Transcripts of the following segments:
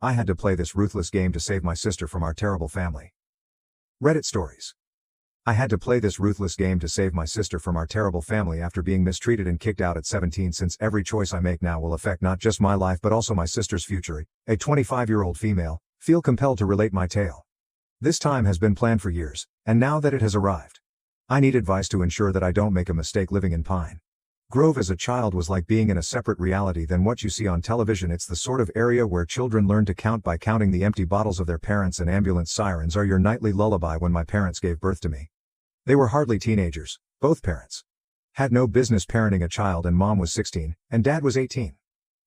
I had to play this ruthless game to save my sister from our terrible family. Reddit stories. I had to play this ruthless game to save my sister from our terrible family after being mistreated and kicked out at 17 since every choice I make now will affect not just my life but also my sister's future. A 25-year-old female, feel compelled to relate my tale. This time has been planned for years, and now that it has arrived, I need advice to ensure that I don't make a mistake living in Pine Grove as a child was like being in a separate reality than what you see on television. It's the sort of area where children learn to count by counting the empty bottles of their parents, and ambulance sirens are your nightly lullaby. When my parents gave birth to me, they were hardly teenagers. Both parents had no business parenting a child, and mom was 16, and dad was 18.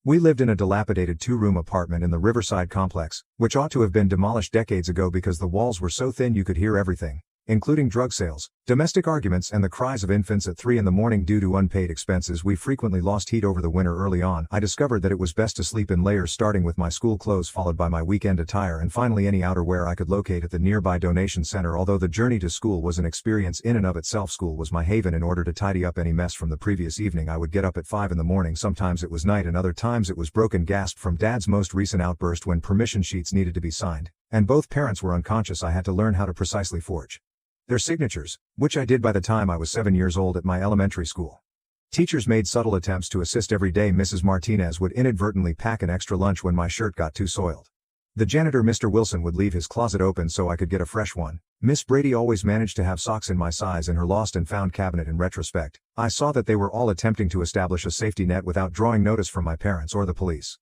We lived in a dilapidated 2-room apartment in the Riverside complex, which ought to have been demolished decades ago because the walls were so thin you could hear everything, including drug sales, domestic arguments, and the cries of infants at 3 in the morning due to unpaid expenses. We frequently lost heat over the winter. Early on, I discovered that it was best to sleep in layers, starting with my school clothes, followed by my weekend attire, and finally any outerwear I could locate at the nearby donation center. Although the journey to school was an experience in and of itself, school was my haven. In order to tidy up any mess from the previous evening, I would get up at 5 in the morning. Sometimes it was night and other times it was broken. Gasp from dad's most recent outburst when permission sheets needed to be signed, and both parents were unconscious. I had to learn how to precisely forge their signatures, which I did by the time I was 7 years old at my elementary school. Teachers made subtle attempts to assist every day. Mrs. Martinez would inadvertently pack an extra lunch when my shirt got too soiled. The janitor, Mr. Wilson, would leave his closet open so I could get a fresh one. Miss Brady always managed to have socks in my size in her lost and found cabinet. In retrospect, I saw that they were all attempting to establish a safety net without drawing notice from my parents or the police.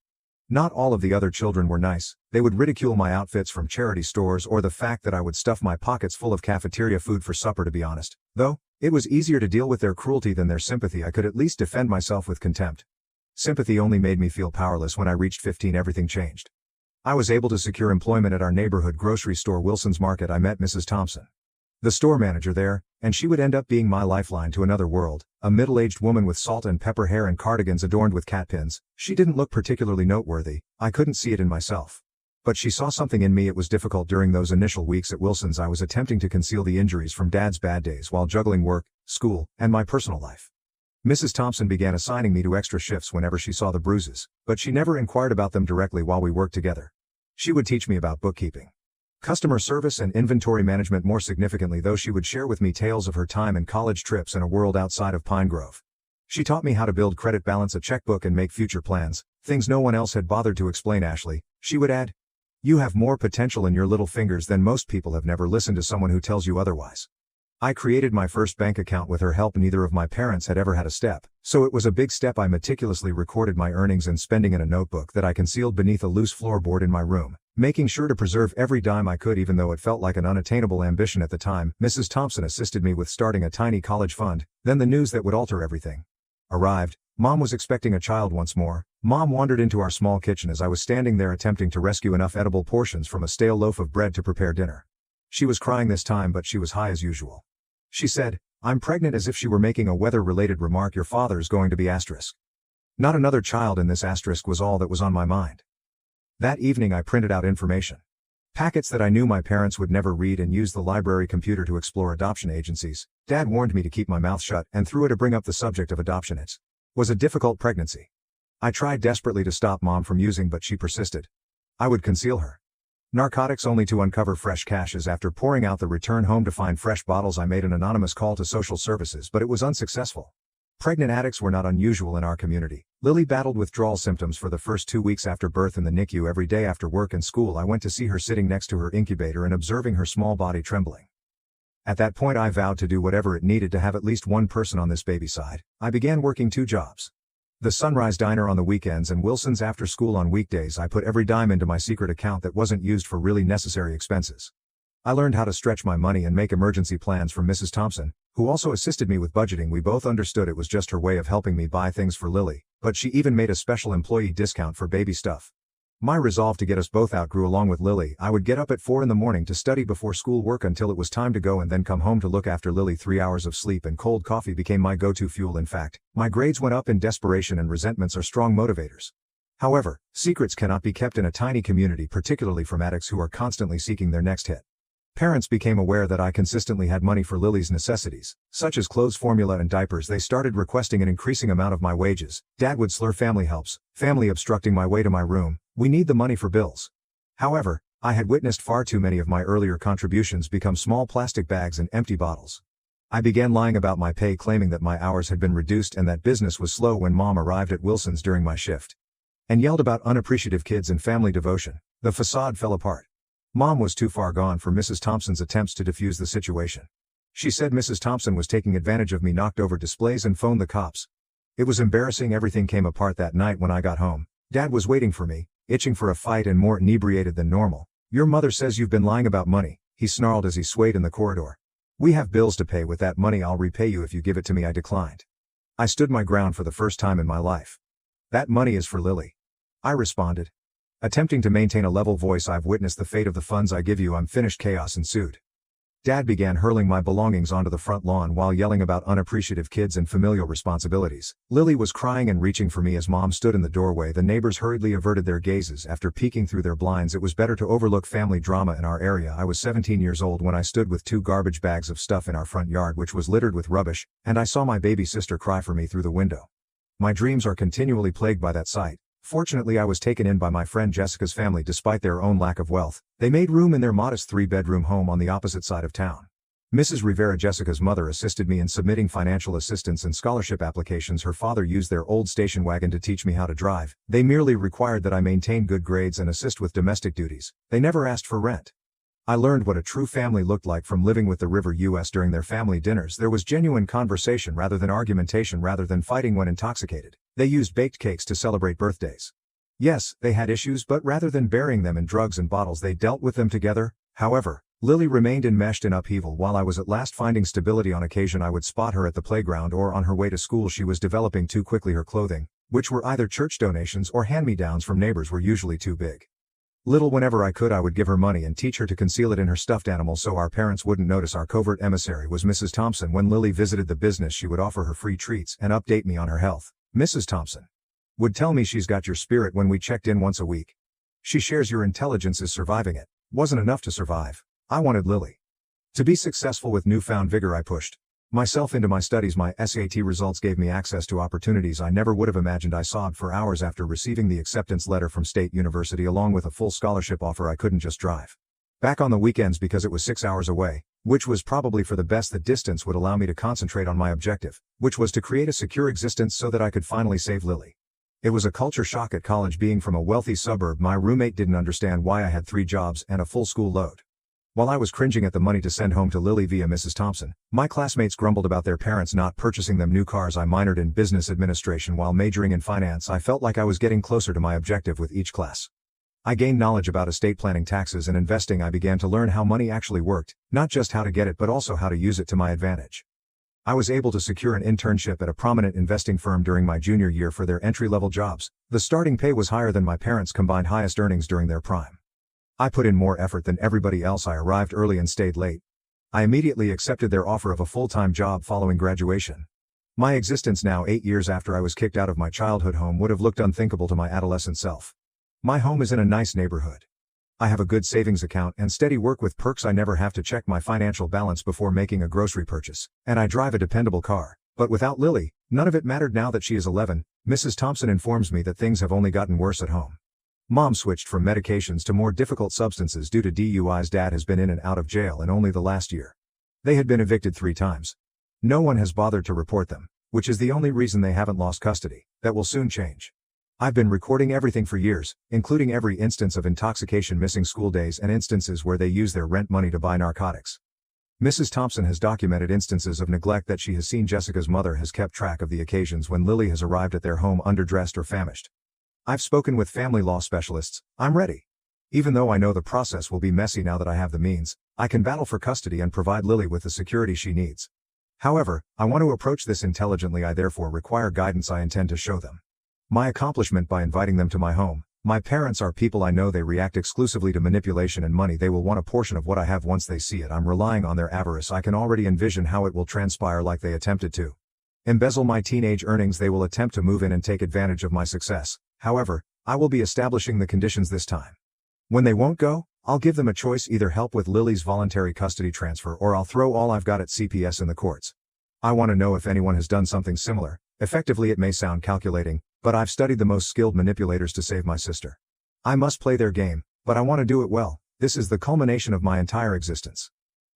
Not all of the other children were nice. They would ridicule my outfits from charity stores or the fact that I would stuff my pockets full of cafeteria food for supper. To be honest, though, it was easier to deal with their cruelty than their sympathy. I could at least defend myself with contempt. Sympathy only made me feel powerless. When I reached 15, everything changed. I was able to secure employment at our neighborhood grocery store, Wilson's Market. I met Mrs. Thompson, the store manager there, and she would end up being my lifeline to another world, a middle-aged woman with salt and pepper hair and cardigans adorned with cat pins. She didn't look particularly noteworthy. I couldn't see it in myself, but she saw something in me. It was difficult during those initial weeks at Wilson's. I was attempting to conceal the injuries from dad's bad days while juggling work, school, and my personal life. Mrs. Thompson began assigning me to extra shifts whenever she saw the bruises, but she never inquired about them directly while we worked together. She would teach me about bookkeeping, customer service, and inventory management. More significantly, though, she would share with me tales of her time and college trips in a world outside of Pine Grove. She taught me how to build credit, balance a checkbook, and make future plans, things no one else had bothered to explain. Ashley, she would add, you have more potential in your little fingers than most people have. Never listen to someone who tells you otherwise. I created my first bank account with her help. Neither of my parents had ever had a step, so it was a big step. I meticulously recorded my earnings and spending in a notebook that I concealed beneath a loose floorboard in my room, making sure to preserve every dime I could, even though it felt like an unattainable ambition at the time. Mrs. Thompson assisted me with starting a tiny college fund. Then the news that would alter everything arrived. Mom was expecting a child once more. Mom wandered into our small kitchen as I was standing there attempting to rescue enough edible portions from a stale loaf of bread to prepare dinner. She was crying this time, but she was high as usual. She said, I'm pregnant, as if she were making a weather-related remark. Your father's going to be asterisk. Not another child in this asterisk was all that was on my mind. That evening I printed out information packets that I knew my parents would never read and used the library computer to explore adoption agencies. Dad warned me to keep my mouth shut and threw it to bring up the subject of adoption. It was a difficult pregnancy. I tried desperately to stop Mom from using, but she persisted. I would conceal her narcotics only to uncover fresh caches. After pouring out the return home to find fresh bottles, I made an anonymous call to social services, but it was unsuccessful. Pregnant addicts were not unusual in our community. Lily battled withdrawal symptoms for the first 2 weeks after birth in the NICU. Every day after work and school, I went to see her sitting next to her incubator and observing her small body trembling. At that point, I vowed to do whatever it needed to have at least one person on this baby side. I began working 2 jobs. The Sunrise Diner on the weekends and Wilson's after school on weekdays. I put every dime into my secret account that wasn't used for really necessary expenses. I learned how to stretch my money and make emergency plans from Mrs. Thompson, who also assisted me with budgeting. We both understood it was just her way of helping me buy things for Lily, but she even made a special employee discount for baby stuff. My resolve to get us both out grew along with Lily. I would get up at 4 in the morning to study before school work until it was time to go, and then come home to look after Lily. 3 hours of sleep and cold coffee became my go-to fuel. In fact, my grades went up in desperation, and resentments are strong motivators. However, secrets cannot be kept in a tiny community, particularly from addicts who are constantly seeking their next hit. Parents became aware that I consistently had money for Lily's necessities, such as clothes, formula, and diapers. They started requesting an increasing amount of my wages. Dad would slur family helps, family obstructing my way to my room. We need the money for bills. However, I had witnessed far too many of my earlier contributions become small plastic bags and empty bottles. I began lying about my pay, claiming that my hours had been reduced and that business was slow when Mom arrived at Wilson's during my shift. And yelled about unappreciative kids and family devotion. The facade fell apart. Mom was too far gone for Mrs. Thompson's attempts to defuse the situation. She said Mrs. Thompson was taking advantage of me, knocked over displays and phoned the cops. It was embarrassing. Everything came apart that night when I got home. Dad was waiting for me, itching for a fight and more inebriated than normal. "Your mother says you've been lying about money," he snarled as he swayed in the corridor. "We have bills to pay. With that money I'll repay you if you give it to me." I declined. I stood my ground for the first time in my life. "That money is for Lily," I responded. Attempting to maintain a level voice. "I've witnessed the fate of the funds I give you. I'm finished." Chaos ensued. Dad began hurling my belongings onto the front lawn while yelling about unappreciative kids and familial responsibilities. Lily was crying and reaching for me as Mom stood in the doorway. The neighbors hurriedly averted their gazes after peeking through their blinds. It was better to overlook family drama in our area. I was 17 years old when I stood with 2 garbage bags of stuff in our front yard, which was littered with rubbish, and I saw my baby sister cry for me through the window. My dreams are continually plagued by that sight. Fortunately, I was taken in by my friend Jessica's family. Despite their own lack of wealth, they made room in their modest 3-bedroom home on the opposite side of town. Mrs. Rivera, Jessica's mother, assisted me in submitting financial assistance and scholarship applications. Her father used their old station wagon to teach me how to drive. They merely required that I maintain good grades and assist with domestic duties. They never asked for rent. I learned what a true family looked like from living with the River U.S. During their family dinners, there was genuine conversation rather than argumentation, rather than fighting when intoxicated. They used baked cakes to celebrate birthdays. Yes, they had issues, but rather than burying them in drugs and bottles, they dealt with them together. However, Lily remained enmeshed in upheaval. While I was at last finding stability, on occasion I would spot her at the playground or on her way to school. She was developing too quickly. Her clothing, which were either church donations or hand-me-downs from neighbors, were usually too big. Little, whenever I could, I would give her money and teach her to conceal it in her stuffed animal so our parents wouldn't notice. Our covert emissary was Mrs. Thompson. When Lily visited the business, she would offer her free treats and update me on her health. Mrs. Thompson would tell me, "She's got your spirit," when we checked in once a week. "She shares your intelligence is surviving it." Wasn't enough to survive. I wanted Lily to be successful. With newfound vigor, I pushed myself into my studies. My SAT results gave me access to opportunities I never would have imagined. I sobbed for hours after receiving the acceptance letter from State University along with a full scholarship offer. I couldn't just drive back on the weekends because it was 6 hours away, which was probably for the best. The distance would allow me to concentrate on my objective, which was to create a secure existence so that I could finally save Lily. It was a culture shock at college. Being from a wealthy suburb, my roommate didn't understand why I had 3 jobs and a full school load. While I was cringing at the money to send home to Lily via Mrs. Thompson, my classmates grumbled about their parents not purchasing them new cars. I minored in business administration while majoring in finance. I felt like I was getting closer to my objective with each class. I gained knowledge about estate planning, taxes, and investing. I began to learn how money actually worked, not just how to get it but also how to use it to my advantage. I was able to secure an internship at a prominent investing firm during my junior year. For their entry-level jobs, the starting pay was higher than my parents' combined highest earnings during their prime. I put in more effort than everybody else. I arrived early and stayed late. I immediately accepted their offer of a full-time job following graduation. My existence now, 8 years after I was kicked out of my childhood home, would have looked unthinkable to my adolescent self. My home is in a nice neighborhood. I have a good savings account and steady work with perks. I never have to check my financial balance before making a grocery purchase, and I drive a dependable car. But without Lily, none of it mattered. Now that she is 11, Mrs. Thompson informs me that things have only gotten worse at home. Mom switched from medications to more difficult substances due to DUIs. Dad has been in and out of jail in only the last year. They had been evicted 3 times. No one has bothered to report them, which is the only reason they haven't lost custody. That will soon change. I've been recording everything for years, including every instance of intoxication, missing school days, and instances where they use their rent money to buy narcotics. Mrs. Thompson has documented instances of neglect that she has seen. Jessica's mother has kept track of the occasions when Lily has arrived at their home underdressed or famished. I've spoken with family law specialists. I'm ready. Even though I know the process will be messy, now that I have the means, I can battle for custody and provide Lily with the security she needs. However, I want to approach this intelligently. I therefore require guidance. I intend to show them my accomplishment by inviting them to my home. My parents are people I know. They react exclusively to manipulation and money. They will want a portion of what I have once they see it. I'm relying on their avarice. I can already envision how it will transpire. Like they attempted to embezzle my teenage earnings, they will attempt to move in and take advantage of my success. However, I will be establishing the conditions this time. When they won't go, I'll give them a choice: either help with Lily's voluntary custody transfer or I'll throw all I've got at CPS in the courts. I want to know if anyone has done something similar. Effectively, it may sound calculating, but I've studied the most skilled manipulators to save my sister. I must play their game, But I want to do it well. This is the culmination of my entire existence.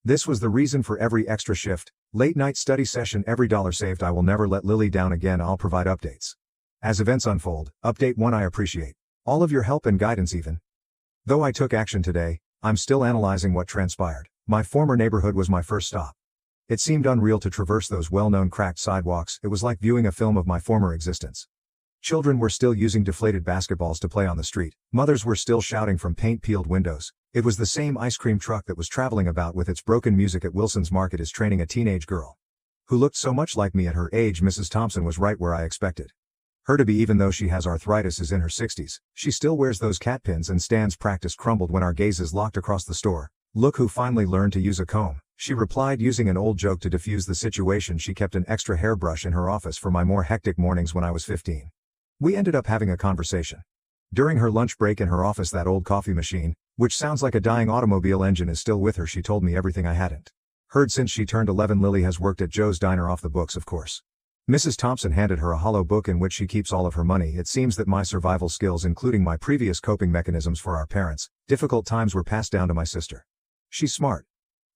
This was the reason for every extra shift, late night study session, every dollar saved. I will never let Lily down again. I'll provide updates. As events unfold, update 1. I appreciate all of your help and guidance even though I took action today, I'm still analyzing what transpired. My former neighborhood was my first stop. It seemed unreal to traverse those well-known cracked sidewalks. It was like viewing a film of my former existence. Children were still using deflated basketballs to play on the street. Mothers were still shouting from paint-peeled windows. It was the same ice cream truck that was traveling about with its broken music at Wilson's Market is training a teenage girl who looked so much like me at her age. Mrs. Thompson was right where I expected her to be. Even though she has arthritis, is in her 60s, she still wears those cat pins and stands. Practice crumbled when our gazes locked across the store. Look who finally learned to use a comb, she replied, using an old joke to diffuse the situation. She kept an extra hairbrush in her office for my more hectic mornings when I was 15. We ended up having a conversation during her lunch break in her office. That old coffee machine, which sounds like a dying automobile engine, is still with her. She told me everything I hadn't heard since she turned 11. Lily has worked at Joe's Diner, off the books of course. Mrs. Thompson handed her a hollow book in which she keeps all of her money. It seems that my survival skills, including my previous coping mechanisms for our parents' difficult times, were passed down to my sister. She's smart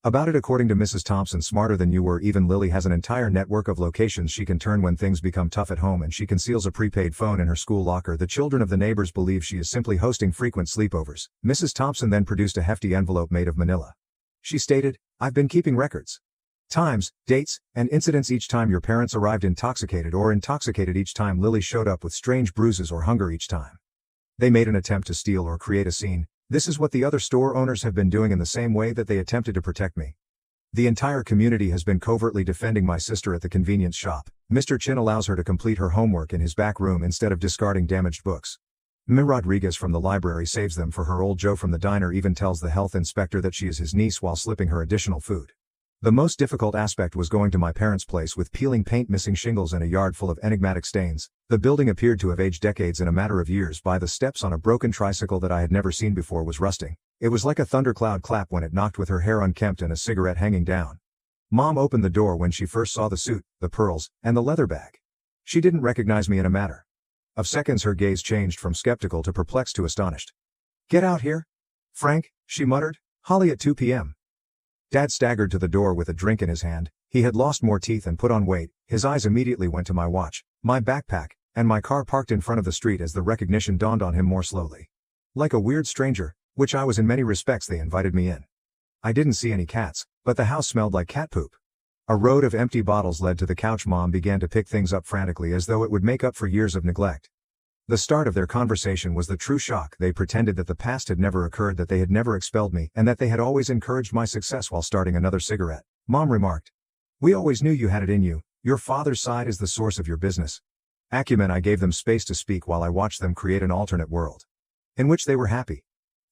about it, according to Mrs. Thompson, smarter than you were. Even Lily has an entire network of locations she can turn when things become tough at home, and she conceals a prepaid phone in her school locker. The children of the neighbors believe she is simply hosting frequent sleepovers. Mrs. Thompson then produced a hefty envelope made of manila. She stated, "I've been keeping records. Times, dates, and incidents each time your parents arrived intoxicated or intoxicated each time Lily showed up with strange bruises or hunger each time they made an attempt to steal or create a scene. This is what the other store owners have been doing in the same way that they attempted to protect me. The entire community has been covertly defending my sister at the convenience shop. Mr. Chin allows her to complete her homework in his back room instead of discarding damaged books. Ms. Rodriguez from the library saves them for her. Old Joe from the diner even tells the health inspector that she is his niece while slipping her additional food. The most difficult aspect was going to my parents' place with peeling paint, missing shingles, and a yard full of enigmatic stains. The building appeared to have aged decades in a matter of years. By the steps on a broken tricycle that I had never seen before was rusting. It was like a thundercloud clap when it knocked, with her hair unkempt and a cigarette hanging down. Mom opened the door when she first saw the suit, the pearls, and the leather bag. She didn't recognize me in a matter of seconds. Her gaze changed from skeptical to perplexed to astonished. "Get out here, Frank," she muttered. "Holly at 2 p.m. Dad staggered to the door with a drink in his hand. He had lost more teeth and put on weight. His eyes immediately went to my watch, my backpack, and my car parked in front of the street as the recognition dawned on him more slowly. Like a weird stranger, which I was in many respects, they invited me in. I didn't see any cats, but the house smelled like cat poop. A road of empty bottles led to the couch. Mom began to pick things up frantically as though it would make up for years of neglect. The start of their conversation was the true shock. They pretended that the past had never occurred, that they had never expelled me, and that they had always encouraged my success while starting another cigarette. Mom remarked, "We always knew you had it in you. Your father's side is the source of your business acumen." I gave them space to speak while I watched them create an alternate world in which they were happy.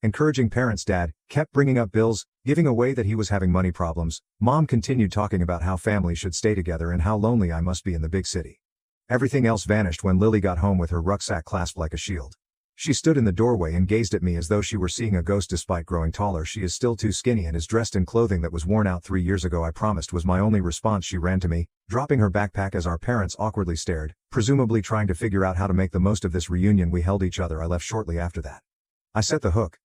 Encouraging parents. Dad kept bringing up bills, giving away that he was having money problems. Mom continued talking about how families should stay together and how lonely I must be in the big city. Everything else vanished when Lily got home with her rucksack clasped like a shield. She stood in the doorway and gazed at me as though she were seeing a ghost. Despite growing taller, she is still too skinny and is dressed in clothing that was worn out 3 years ago. I promised was my only response. She ran to me, dropping her backpack as our parents awkwardly stared, presumably trying to figure out how to make the most of this reunion. We held each other. I left shortly after that. I set the hook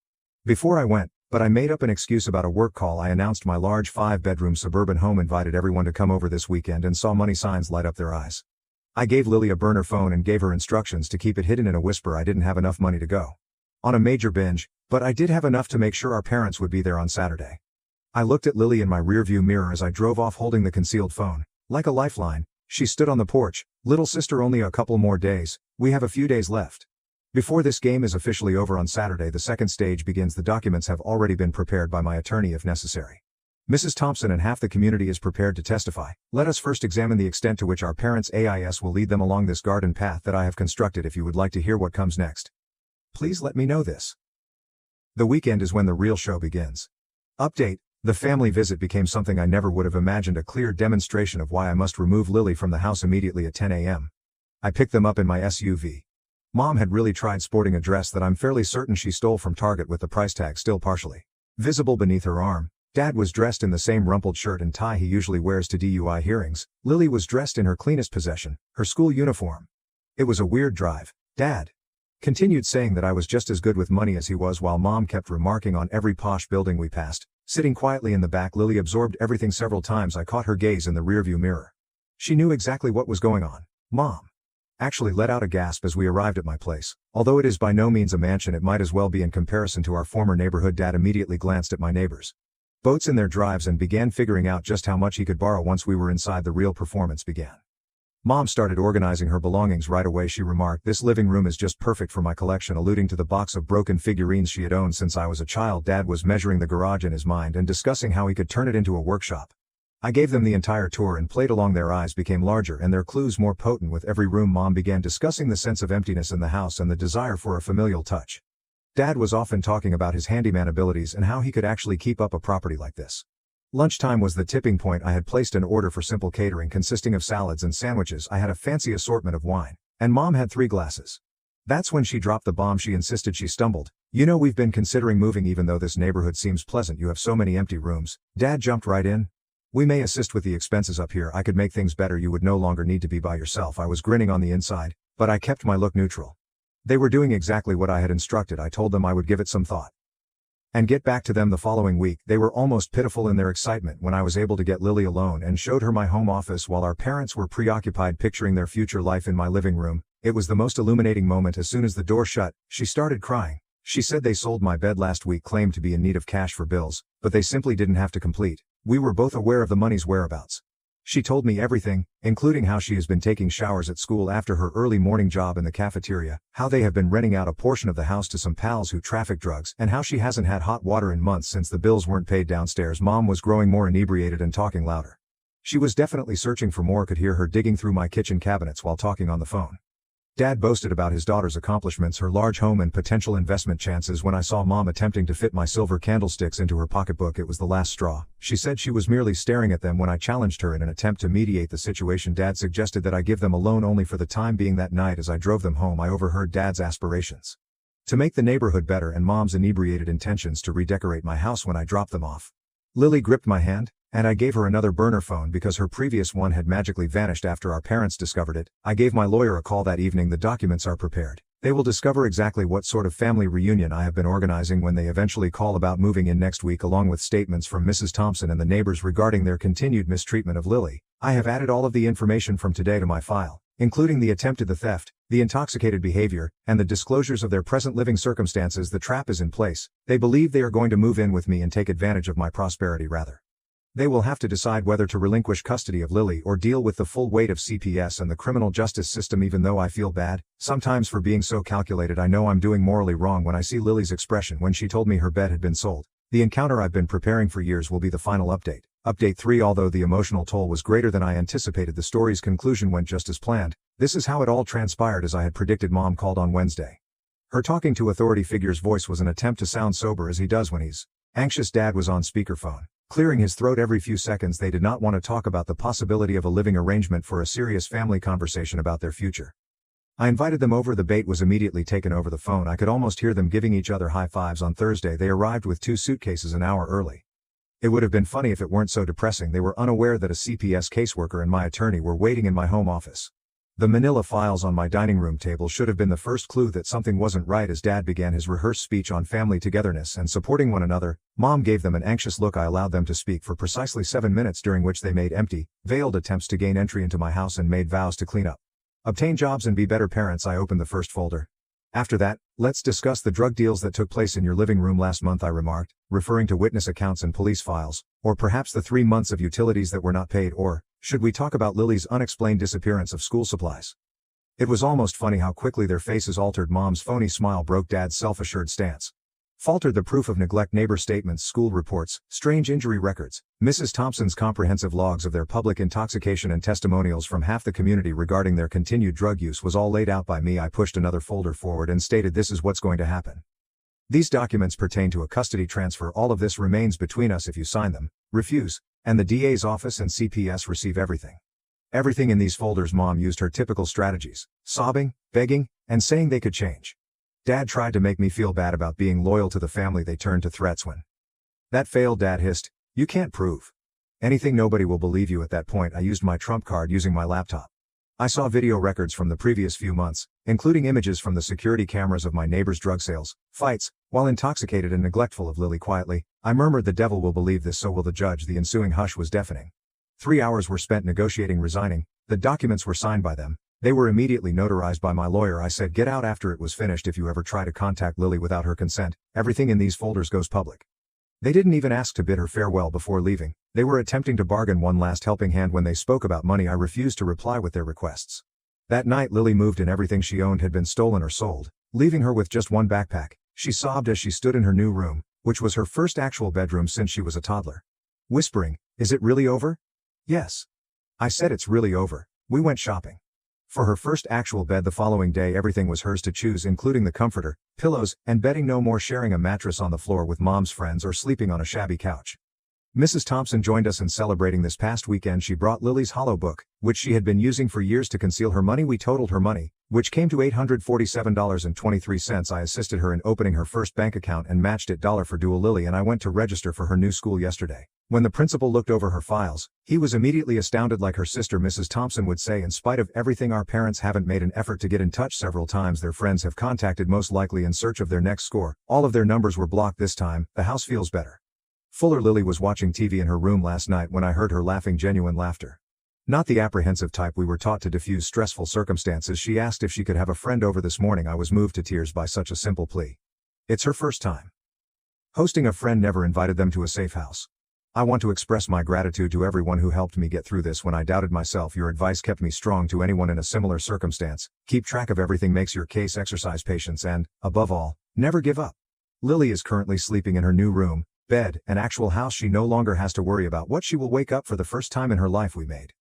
before I went, but I made up an excuse about a work call. I announced my large 5-bedroom suburban home, invited everyone to come over this weekend, and saw money signs light up their eyes. I gave Lily a burner phone and gave her instructions to keep it hidden. In a whisper, I didn't have enough money to go on a major binge, but I did have enough to make sure our parents would be there on Saturday. I looked at Lily in my rearview mirror as I drove off, holding the concealed phone like a lifeline. She stood on the porch. "Little sister, only a couple more days. We have a few days left before this game is officially over on Saturday. The second stage begins. The documents have already been prepared by my attorney if necessary. Mrs. Thompson and half the community is prepared to testify. Let us first examine the extent to which our parents' AIS will lead them along this garden path that I have constructed. If you would like to hear what comes next, please let me know this. The weekend is when the real show begins. Update: the family visit became something I never would have imagined, a clear demonstration of why I must remove Lily from the house immediately at 10 a.m. I picked them up in my SUV. Mom had really tried sporting a dress that I'm fairly certain she stole from Target with the price tag still partially visible beneath her arm. Dad was dressed in the same rumpled shirt and tie he usually wears to DUI hearings. Lily was dressed in her cleanest possession, her school uniform. It was a weird drive. Dad Continued saying that I was just as good with money as he was, while Mom kept remarking on every posh building we passed. Sitting quietly in the back, Lily absorbed everything. Several times I caught her gaze in the rearview mirror. She knew exactly what was going on. Mom actually let out a gasp as we arrived at my place. Although it is by no means a mansion, it might as well be in comparison to our former neighborhood. Dad immediately glanced at my neighbors' boats in their drives and began figuring out just how much he could borrow. Once we were inside, the real performance began. Mom started organizing her belongings right away. She remarked, "This living room is just perfect for my collection," alluding to the box of broken figurines she had owned since I was a child. Dad was measuring the garage in his mind and discussing how he could turn it into a workshop. I gave them the entire tour and played along. Their eyes became larger and their clues more potent with every room. Mom began discussing the sense of emptiness in the house and the desire for a familial touch. Dad was often talking about his handyman abilities and how he could actually keep up a property like this. Lunchtime was the tipping point. I had placed an order for simple catering consisting of salads and sandwiches. I had a fancy assortment of wine, and Mom had 3 glasses. That's when she dropped the bomb. She insisted. She stumbled, "You know, we've been considering moving. Even though this neighborhood seems pleasant, you have so many empty rooms." Dad jumped right in. "We may assist with the expenses up here. I could make things better. You would no longer need to be by yourself." I was grinning on the inside, but I kept my look neutral. They were doing exactly what I had instructed. I told them I would give it some thought and get back to them the following week. They were almost pitiful in their excitement when I was able to get Lily alone and showed her my home office while our parents were preoccupied picturing their future life in my living room. It was the most illuminating moment. As soon as the door shut, she started crying. She said they sold my bed last week, claimed to be in need of cash for bills, but they simply didn't have to complete. We were both aware of the money's whereabouts. She told me everything, including how she has been taking showers at school after her early morning job in the cafeteria, how they have been renting out a portion of the house to some pals who traffic drugs, and how she hasn't had hot water in months since the bills weren't paid. Downstairs, Mom was growing more inebriated and talking louder. She was definitely searching for more. Could hear her digging through my kitchen cabinets while talking on the phone. Dad boasted about his daughter's accomplishments, her large home, and potential investment chances. When I saw Mom attempting to fit my silver candlesticks into her pocketbook, it was the last straw. She said she was merely staring at them when I challenged her in an attempt to mediate the situation. Dad suggested that I give them a loan only for the time being. That night as I drove them home, I overheard Dad's aspirations to make the neighborhood better and Mom's inebriated intentions to redecorate my house. When I dropped them off, Lily gripped my hand, and I gave her another burner phone because her previous one had magically vanished after our parents discovered it. I gave my lawyer a call that evening. The documents are prepared. They will discover exactly what sort of family reunion I have been organizing when they eventually call about moving in next week, along with statements from Mrs. Thompson and the neighbors regarding their continued mistreatment of Lily. I have added all of the information from today to my file, including the attempt at the theft, the intoxicated behavior, and the disclosures of their present living circumstances. The trap is in place. They believe they are going to move in with me and take advantage of my prosperity. Rather, they will have to decide whether to relinquish custody of Lily or deal with the full weight of CPS and the criminal justice system. Even though I feel bad sometimes for being so calculated, I know I'm doing morally wrong when I see Lily's expression when she told me her bed had been sold. The encounter I've been preparing for years will be the final update. Update 3. Although the emotional toll was greater than I anticipated, the story's conclusion went just as planned. This is how it all transpired as I had predicted. Mom called on Wednesday. Her talking to authority figure's voice was an attempt to sound sober, as he does when he's anxious. Dad was on speakerphone, clearing his throat every few seconds. They did not want to talk about the possibility of a living arrangement for a serious family conversation about their future. I invited them over. The bait was immediately taken over the phone. I could almost hear them giving each other high fives. On Thursday they arrived with 2 suitcases an hour early. It would have been funny if it weren't so depressing. They were unaware that a CPS caseworker and my attorney were waiting in my home office. The manila files on my dining room table should have been the first clue that something wasn't right. As Dad began his rehearsed speech on family togetherness and supporting one another, Mom gave them an anxious look. I allowed them to speak for precisely 7 minutes, during which they made empty, veiled attempts to gain entry into my house and made vows to clean up, obtain jobs, and be better parents. I opened the first folder. "After that, let's discuss the drug deals that took place in your living room last month," I remarked, referring to witness accounts and police files, "or perhaps the 3 months of utilities that were not paid, or should we talk about Lily's unexplained disappearance of school supplies?" It was almost funny how quickly their faces altered. Mom's phony smile broke Dad's self-assured stance. Faltered the proof of neglect, neighbor statements, school reports, strange injury records, Mrs. Thompson's comprehensive logs of their public intoxication, and testimonials from half the community regarding their continued drug use was all laid out by me. I pushed another folder forward and stated, "This is what's going to happen. These documents pertain to a custody transfer. All of this remains between us. If you sign them, refuse, and the DA's office and CPS receive everything." Everything in these folders. Mom used her typical strategies, sobbing, begging, and saying they could change. Dad tried to make me feel bad about being loyal to the family. They turned to threats. When that failed, Dad hissed, "You can't prove anything. Nobody will believe you." At that point I used my trump card, using my laptop. I saw video records from the previous few months, including images from the security cameras of my neighbor's drug sales, fights. While intoxicated and neglectful of Lily quietly, I murmured, the devil will believe this, so will the judge. The ensuing hush was deafening. 3 hours were spent negotiating resigning. The documents were signed by them. They were immediately notarized by my lawyer. I said, get out after it was finished. If you ever try to contact Lily without her consent, everything in these folders goes public. They didn't even ask to bid her farewell before leaving. They were attempting to bargain one last helping hand. When they spoke about money, I refused to reply with their requests. That night Lily moved and everything she owned had been stolen or sold, leaving her with just one backpack. She sobbed as she stood in her new room, which was her first actual bedroom since she was a toddler. Whispering, is it really over? Yes. I said, it's really over. We went shopping. For her first actual bed the following day, everything was hers to choose, including the comforter, pillows, and bedding. No more sharing a mattress on the floor with mom's friends or sleeping on a shabby couch. Mrs. Thompson joined us in celebrating this past weekend. She brought Lily's hollow book, which she had been using for years to conceal her money. We totaled her money, which came to $847.23. I assisted her in opening her first bank account and matched it dollar for dual. Lily and I went to register for her new school yesterday. When the principal looked over her files, he was immediately astounded. Like her sister Mrs. Thompson would say, in spite of everything, our parents haven't made an effort to get in touch. Several times their friends have contacted, most likely in search of their next score. All of their numbers were blocked this time. The house feels better. Fuller. Lily was watching TV in her room last night when I heard her laughing, genuine laughter. Not the apprehensive type we were taught to diffuse stressful circumstances. She asked if she could have a friend over this morning. I was moved to tears by such a simple plea. It's her first time hosting a friend, never invited them to a safe house. I want to express my gratitude to everyone who helped me get through this when I doubted myself. Your advice kept me strong. To anyone in a similar circumstance, keep track of everything makes your case, exercise patience, and, above all, never give up. Lily is currently sleeping in her new room, bed, an actual house. She no longer has to worry about what she will wake up for the first time in her life. We made